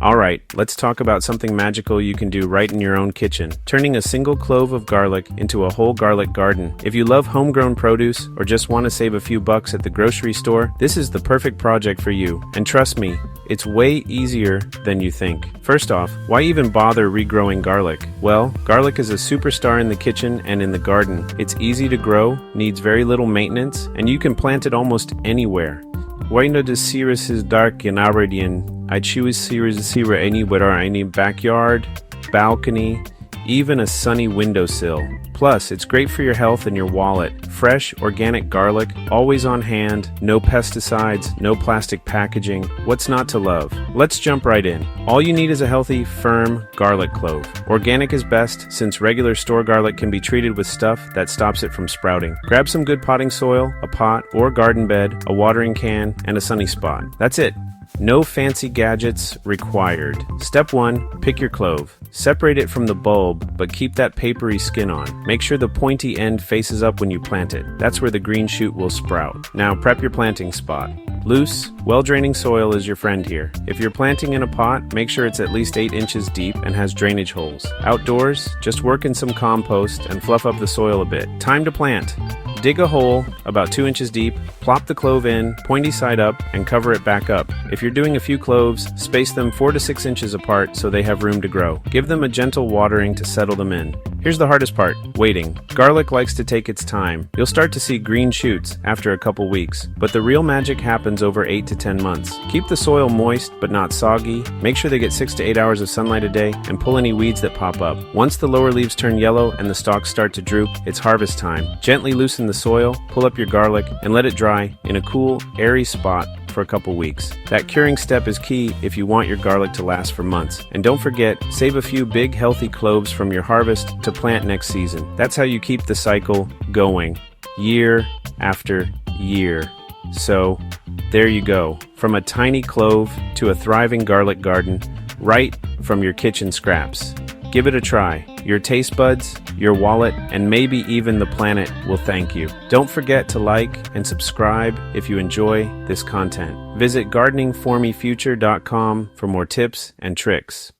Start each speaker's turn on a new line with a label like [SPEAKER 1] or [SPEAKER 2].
[SPEAKER 1] Alright, let's talk about something magical you can do right in your own kitchen, turning a single clove of garlic into a whole garlic garden. If you love homegrown produce or just want to save a few bucks at the grocery store, this is the perfect project for you. And trust me, it's way easier than you think. First off, why even bother regrowing garlic? Well, garlic is a superstar in the kitchen and in the garden. It's easy to grow, needs very little maintenance, and you can plant it almost anywhere. Why not the series is dark and Aberdeen? I choose series anywhere, any backyard, balcony, even a sunny windowsill. Plus, it's great for your health and your wallet. Fresh, organic garlic, always on hand, no pesticides, no plastic packaging. What's not to love? Let's jump right in. All you need is a healthy, firm garlic clove. Organic is best, since regular store garlic can be treated with stuff that stops it from sprouting. Grab some good potting soil, a pot or garden bed, a watering can, and a sunny spot. That's it. No fancy gadgets required. Step 1. Pick your clove. Separate it from the bulb, but keep that papery skin on. Make sure the pointy end faces up when you plant it. That's where the green shoot will sprout. Now prep your planting spot. Loose, well-draining soil is your friend here. If you're planting in a pot, make sure it's at least 8 inches deep and has drainage holes. Outdoors, just work in some compost and fluff up the soil a bit. Time to plant. Dig a hole about 2 inches deep, plop the clove in, pointy side up, and cover it back up. If you're doing a few cloves, space them 4 to 6 inches apart so they have room to grow. Give them a gentle watering to settle them in. Here's the hardest part, waiting. Garlic likes to take its time. You'll start to see green shoots after a couple weeks, but the real magic happens over 8 to 10 months. Keep the soil moist but not soggy. Make sure they get 6 to 8 hours of sunlight a day, and pull any weeds that pop up. Once the lower leaves turn yellow and the stalks start to droop, it's harvest time. Gently loosen the soil, pull up your garlic, and let it dry in a cool, airy spot for a couple weeks. That curing step is key if you want your garlic to last for months. And don't forget, save a few big healthy cloves from your harvest to plant next season. That's how you keep the cycle going, year after year. So, there you go. From a tiny clove to a thriving garlic garden, right from your kitchen scraps. Give it a try. Your taste buds, your wallet, and maybe even the planet will thank you. Don't forget to like and subscribe if you enjoy this content. Visit gardeningformefuture.com for more tips and tricks.